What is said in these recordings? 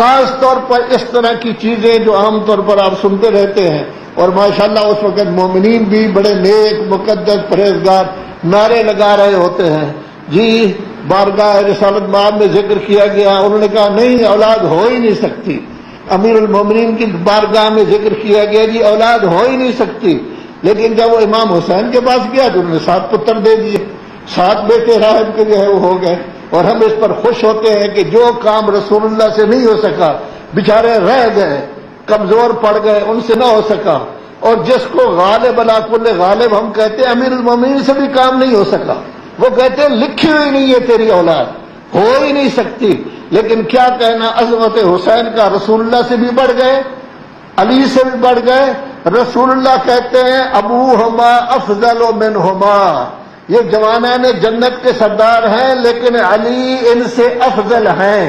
خاص طور پر اس طرح کی چیزیں جو عام طور پر آپ سنتے رہتے ہیں، اور ماشاءاللہ اس وقت مومنین بھی بڑے نیک مقدس پرہیزگار نعرے لگا رہے ہوتے ہیں، جی بارگاہ رسالت مآب میں ذکر کیا گیا، انہوں نے کہا نہیں اولاد ہو ہی نہیں سکتی، امیر المومنین کی بارگاہ میں ذکر کیا گیا جی اولاد ہو ہی نہیں سکتی، لیکن جب وہ امام حسین کے پاس گیا تو انہوں نے 7 پتر دے دیے، 7 بیٹے راہب کے جو ہے وہ ہو گئے، اور ہم اس پر خوش ہوتے ہیں کہ جو کام رسول اللہ سے نہیں ہو سکا بیچارے رہ گئے، کمزور پڑ گئے، ان سے نہ ہو سکا، اور جس کو غالب علی کل غالب ہم کہتے ہیں امیر المومنین سے بھی کام نہیں ہو سکا، وہ کہتے ہیں لکھی ہوئی نہیں ہے تیری اولاد، ہو ہی نہیں سکتی، لیکن کیا کہنا عظمت حسین کا، رسول اللہ سے بھی بڑھ گئے، علی سے بھی بڑھ گئے، رسول اللہ کہتے ہیں ابوہما افضل منہما، یہ جوانان جنت کے سردار ہیں لیکن علی ان سے افضل ہیں۔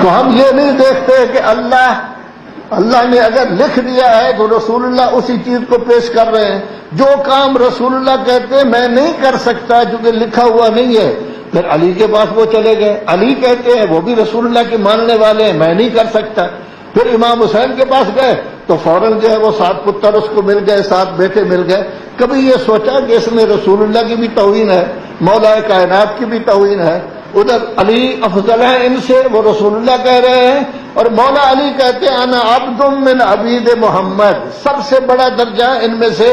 تو ہم یہ نہیں دیکھتے کہ اللہ نے اگر لکھ دیا ہے تو رسول اللہ اسی چیز کو پیش کر رہے ہیں، جو کام رسول اللہ کہتے ہیں میں نہیں کر سکتا چونکہ لکھا ہوا نہیں ہے، پھر علی کے پاس وہ چلے گئے، علی کہتے ہیں وہ بھی رسول اللہ کے ماننے والے ہیں میں نہیں کر سکتا، پھر امام حسین کے پاس گئے تو فوراً جو ہے وہ 7 پتر اس کو مل گئے، 7 بیٹے مل گئے۔ کبھی یہ سوچا کہ اس میں رسول اللہ کی بھی توہین ہے، مولا کائنات کی بھی توہین ہے، ادھر علی افضل ہے ان سے، وہ رسول اللہ کہہ رہے ہیں، اور مولا علی کہتے ہیں انا عبد من عبید محمد، سب سے بڑا درجہ ان میں سے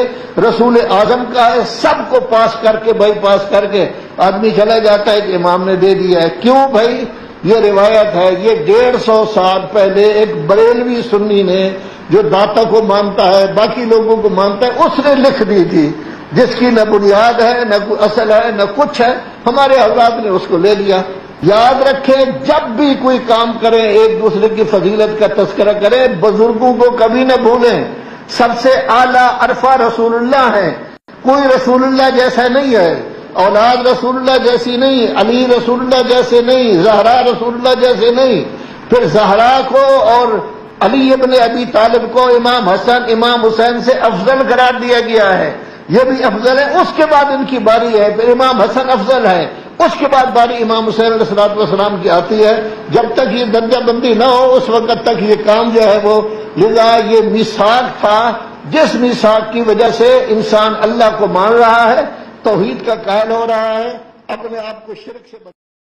رسول اعظم کا ہے، سب کو پاس کر کے بائی پاس کر کے آدمی چلا جاتا ہے کہ امام نے دے دیا ہے۔ کیوں بھائی؟ یہ روایت ہے، یہ 150 سال پہلے ایک بریلوی سنی نے جو داتا کو مانتا ہے باقی لوگوں کو مانتا ہے اس نے لکھ دی تھی، جس کی نہ بنیاد ہے نہ کوئی اصل ہے نہ کچھ ہے، ہمارے حضرات نے اس کو لے لیا۔ یاد رکھیں جب بھی کوئی کام کریں ایک دوسرے کی فضیلت کا تذکرہ کریں، بزرگوں کو کبھی نہ بھولیں، سب سے اعلیٰ عرفہ رسول اللہ ہے، کوئی رسول اللہ جیسا نہیں ہے، اولاد رسول اللہ جیسی نہیں، علی رسول اللہ جیسے نہیں، زہرا رسول اللہ جیسے نہیں، پھر زہرا کو اور علی ابن ابی طالب کو امام حسن امام حسین سے افضل قرار دیا گیا ہے، یہ بھی افضل ہے، اس کے بعد ان کی باری ہے، پھر امام حسن افضل ہے، اس کے بعد باری امام حسین علیہ السلام کی آتی ہے، جب تک یہ درجہ بندی نہ ہو اس وقت تک یہ کام جو ہے وہ، لذا یہ میثاق تھا جس میثاق کی وجہ سے انسان اللہ کو مان رہا ہے، توحید کا قائل ہو رہا ہے، اپنے آپ کو شرک سے